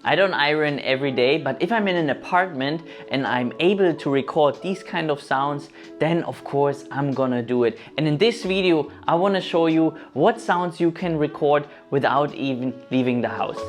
I don't iron every day, but if I'm in an apartment and I'm able to record these kind of sounds, then of course I'm gonna do it. And in this video, I wanna show you what sounds you can record without even leaving the house.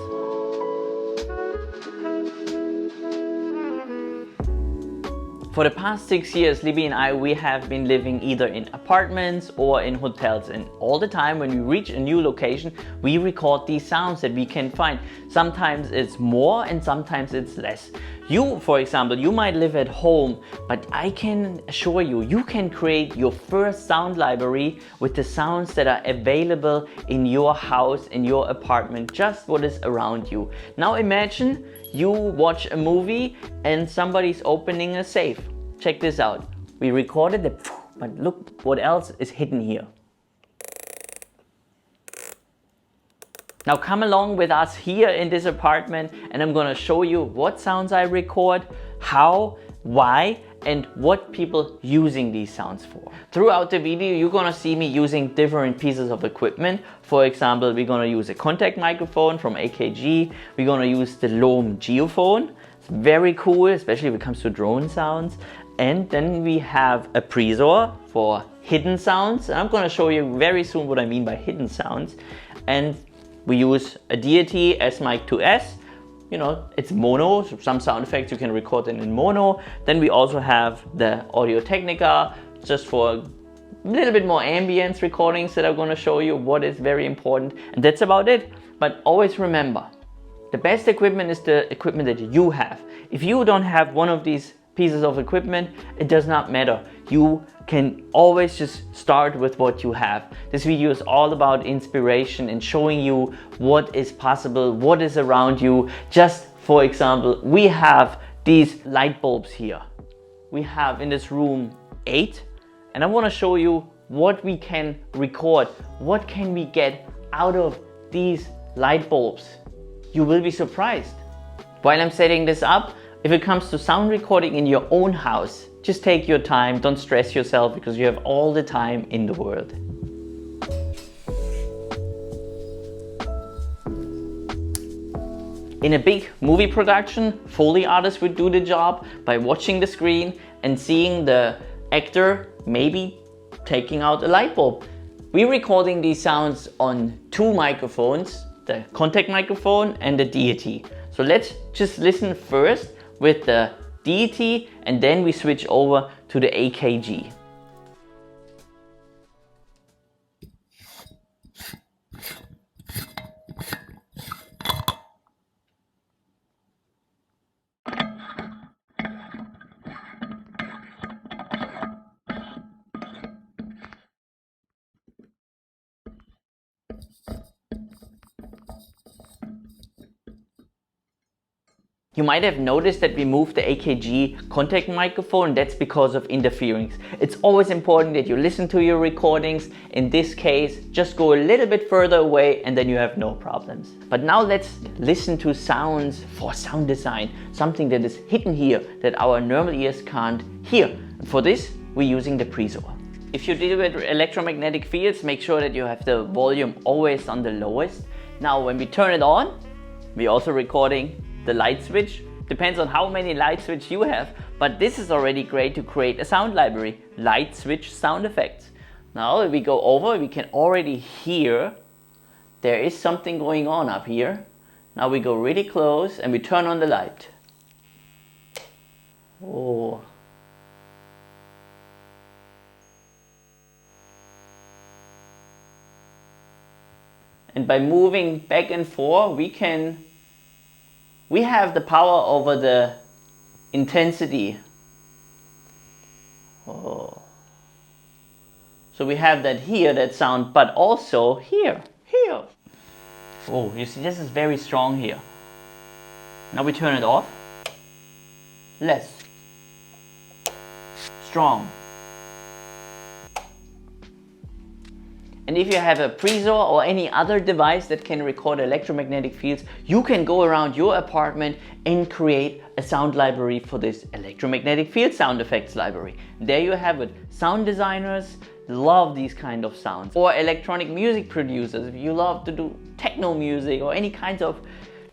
For the past 6 years, Libby and I, we have been living either in apartments or in hotels, and all the time when we reach a new location, we record these sounds that we can find. Sometimes it's more and sometimes it's less. You, for example, you might live at home, but I can assure you, you can create your first sound library with the sounds that are available in your house, in your apartment, just what is around you. Now imagine you watch a movie and somebody's opening a safe. Check this out. We recorded it, but look what else is hidden here. Now come along with us here in this apartment and I'm gonna show you what sounds I record, how, why, and what people using these sounds for. Throughout the video, you're gonna see me using different pieces of equipment. For example, we're gonna use a contact microphone from AKG. We're gonna use the Loam geophone. It's very cool, especially when it comes to drone sounds. And then we have a Presor for hidden sounds. And I'm gonna show you very soon what I mean by hidden sounds. And we use a Deity S-Mic2S. You know, it's mono, so some sound effects you can record in mono. Then we also have the Audio Technica, just for a little bit more ambience recordings that I'm gonna show you what is very important. And that's about it. But always remember, the best equipment is the equipment that you have. If you don't have one of these pieces of equipment, it does not matter. You can always just start with what you have. This video is all about inspiration and showing you what is possible, what is around you. Just for example, we have these light bulbs here. We have in this room 8, and I want to show you what we can record. What can we get out of these light bulbs? You will be surprised. While I'm setting this up, if it comes to sound recording in your own house, just take your time, don't stress yourself because you have all the time in the world. In a big movie production, Foley artists would do the job by watching the screen and seeing the actor maybe taking out a light bulb. We're recording these sounds on 2 microphones, the contact microphone and the Deity. So let's just listen first with the Deity and then we switch over to the AKG. You might have noticed that we moved the AKG contact microphone. That's because of interference. It's always important that you listen to your recordings. In this case, just go a little bit further away and then you have no problems. But now let's listen to sounds for sound design, something that is hidden here that our normal ears can't hear. And for this, we're using the Presor. If you deal with electromagnetic fields, make sure that you have the volume always on the lowest. Now, when we turn it on, we're also recording the light switch. Depends on how many light switch you have, but this is already great to create a sound library, light switch sound effects. Now if we go over, we can already hear there is something going on up here. Now we go really close and we turn on the light. Oh. And by moving back and forth, we have the power over the intensity. Oh. So we have that here, that sound, but also here. Oh, you see, this is very strong here. Now we turn it off. Less. Strong. And if you have a Presor or any other device that can record electromagnetic fields, you can go around your apartment and create a sound library for this electromagnetic field sound effects library. There you have it. Sound designers love these kind of sounds. Or electronic music producers, if you love to do techno music or any kinds of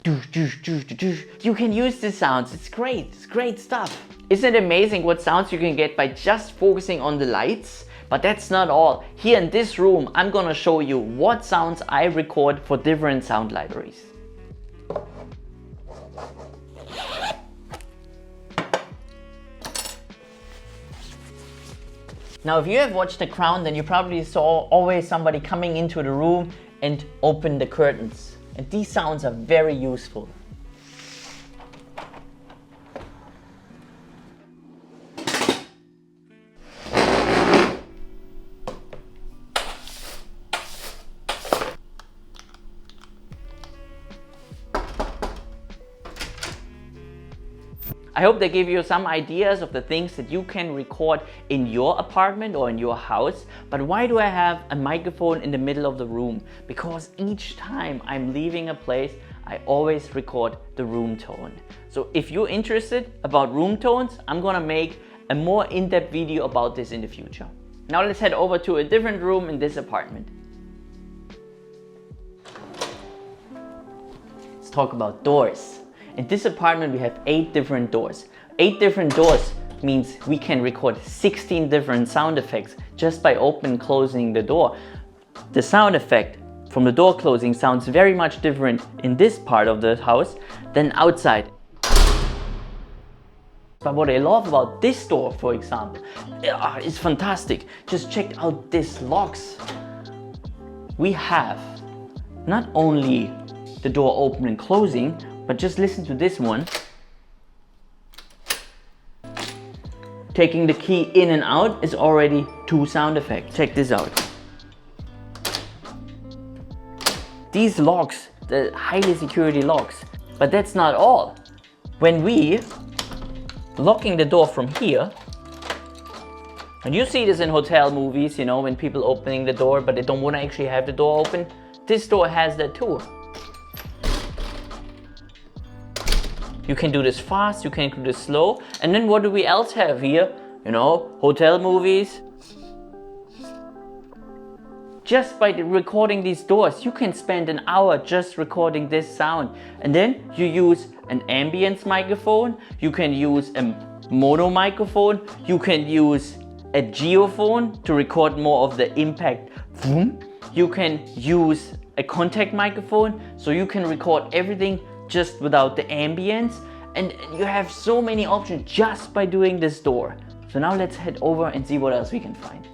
You can use the sounds. It's great stuff. Isn't it amazing what sounds you can get by just focusing on the lights? But that's not all. Here in this room, I'm gonna show you what sounds I record for different sound libraries. Now, if you have watched The Crown, then you probably saw always somebody coming into the room and open the curtains. And these sounds are very useful. I hope they give you some ideas of the things that you can record in your apartment or in your house. But why do I have a microphone in the middle of the room? Because each time I'm leaving a place, I always record the room tone. So if you're interested about room tones, I'm gonna make a more in-depth video about this in the future. Now let's head over to a different room in this apartment. Let's talk about doors. In this apartment we have 8 different doors. 8 different doors means we can record 16 different sound effects just by opening and closing the door. The sound effect from the door closing sounds very much different in this part of the house than outside. But what I love about this door, for example, is fantastic. Just check out these locks. We have not only the door open and closing, but just listen to this one. Taking the key in and out is already 2 sound effects. Check this out. These locks, the highly security locks. But that's not all. When we locking the door from here, and you see this in hotel movies, you know, when people opening the door but they don't want to actually have the door open, this door has that too. You can do this fast, you can do this slow. And then what do we else have here? You know, hotel movies. Just by recording these doors, you can spend an hour just recording this sound. And then you use an ambience microphone, you can use a mono microphone, you can use a geophone to record more of the impact. You can use a contact microphone, so you can record everything just without the ambience, and you have so many options just by doing this door. So now let's head over and see what else we can find.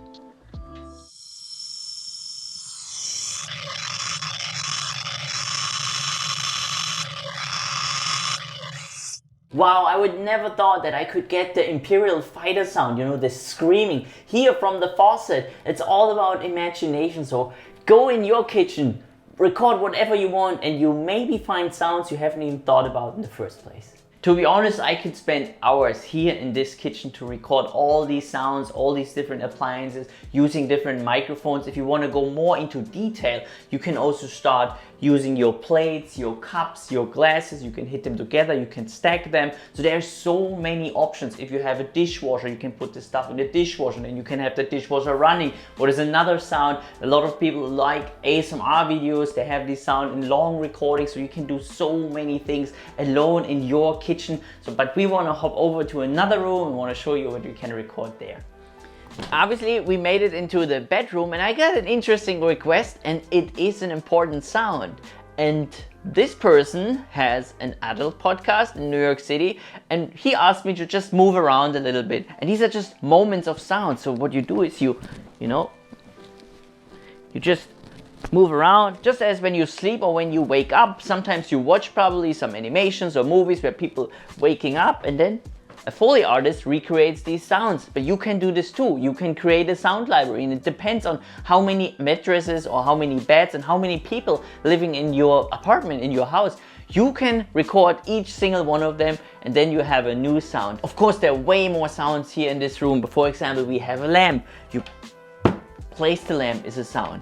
Wow, I would never thought that I could get the Imperial fighter sound, you know, the screaming here from the faucet. It's all about imagination, so go in your kitchen, record whatever you want, and you maybe find sounds you haven't even thought about in the first place. To be honest, I could spend hours here in this kitchen to record all these sounds, all these different appliances, using different microphones. If you want to go more into detail, you can also start using your plates, your cups, your glasses. You can hit them together, you can stack them. So there are so many options. If you have a dishwasher, you can put the stuff in the dishwasher and you can have the dishwasher running. Or there's another sound. A lot of people like ASMR videos. They have this sound in long recordings, so you can do so many things alone in your kitchen. So, but we want to hop over to another room and want to show you what you can record there. Obviously, we made it into the bedroom and I got an interesting request, and it is an important sound. And this person has an adult podcast in New York City, and he asked me to just move around a little bit. And these are just moments of sound. So what you do is you just move around, just as when you sleep or when you wake up. Sometimes you watch probably some animations or movies where people waking up, and then a Foley artist recreates these sounds. But you can do this too. You can create a sound library, and it depends on how many mattresses or how many beds and how many people living in your apartment, in your house. You can record each single one of them, and then you have a new sound. Of course, there are way more sounds here in this room. But for example, we have a lamp. You place the lamp, is a sound.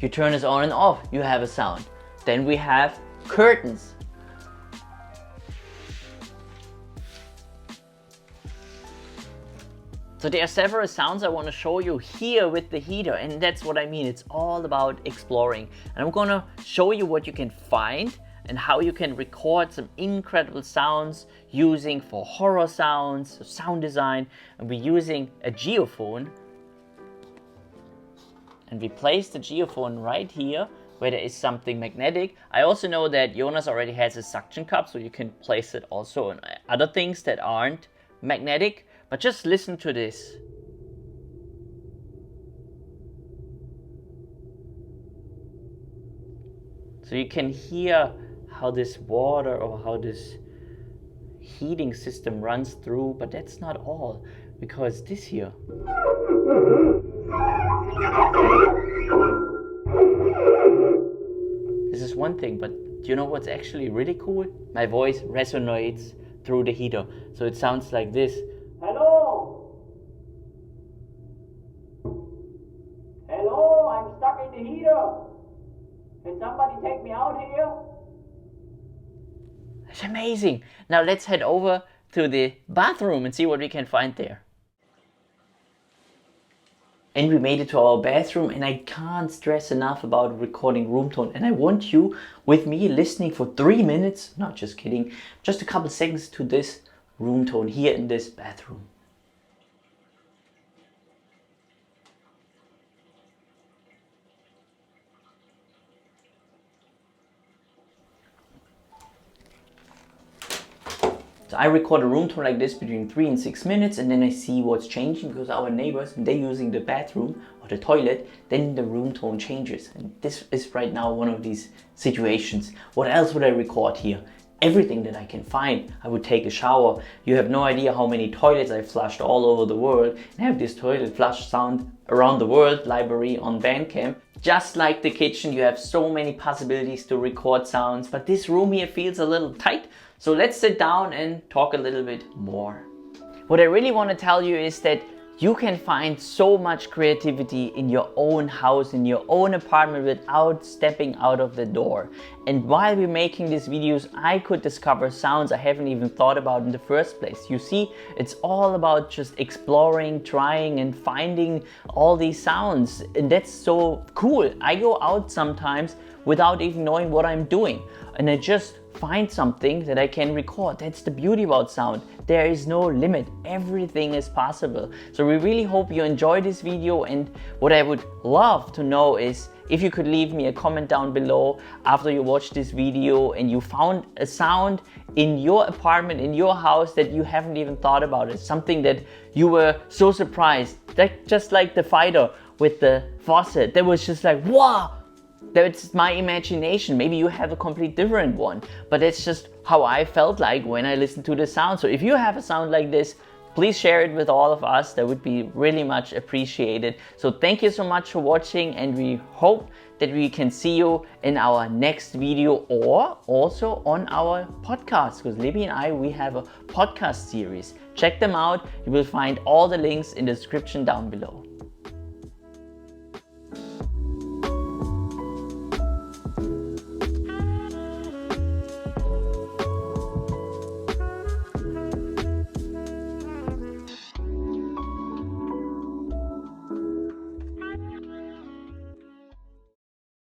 You turn this on and off, you have a sound. Then we have curtains. So there are several sounds I want to show you here with the heater, and that's what I mean. It's all about exploring. And I'm gonna show you what you can find and how you can record some incredible sounds using for horror sounds, sound design. And we're using a geophone. And we place the geophone right here where there is something magnetic. I also know that Jonas already has a suction cup, so you can place it also on other things that aren't magnetic. But just listen to this. So you can hear how this water or how this heating system runs through, but that's not all, because this here. This is one thing, but do you know what's actually really cool? My voice resonates through the heater. So it sounds like this. Hello! Hello, I'm stuck in the heater. Can somebody take me out here? It's amazing. Now let's head over to the bathroom and see what we can find there. And we made it to our bathroom, and I can't stress enough about recording room tone. And I want you with me listening for 3 minutes, not just kidding, just a couple seconds to this room tone here in this bathroom. So I record a room tone like this between 3 and 6 minutes, and then I see what's changing, because our neighbors, when they're using the bathroom or the toilet, then the room tone changes. And this is right now one of these situations. What else would I record here? Everything that I can find. I would take a shower. You have no idea how many toilets I flushed all over the world, and have this toilet flush sound around the world library on Bandcamp. Just like the kitchen, you have so many possibilities to record sounds, but this room here feels a little tight. So let's sit down and talk a little bit more. What I really want to tell you is that you can find so much creativity in your own house, in your own apartment, without stepping out of the door. And while we're making these videos, I could discover sounds I haven't even thought about in the first place. You see, it's all about just exploring, trying, and finding all these sounds. And that's so cool. I go out sometimes without even knowing what I'm doing, and I just find something that I can record. That's the beauty about sound. There is no limit. Everything is possible. So we really hope you enjoy this video, and what I would love to know is if you could leave me a comment down below after you watched this video and you found a sound in your apartment, in your house, that you haven't even thought about. It's something that you were so surprised, that just like the fighter with the faucet, that was just like, wow! That's my imagination. Maybe you have a complete different one, but that's just how I felt like when I listened to the sound. So if you have a sound like this, please share it with all of us. That would be really much appreciated. So thank you so much for watching, and we hope that we can see you in our next video, or also on our podcast, because Libby and I, we have a podcast series. Check them out. You will find all the links in the description down below.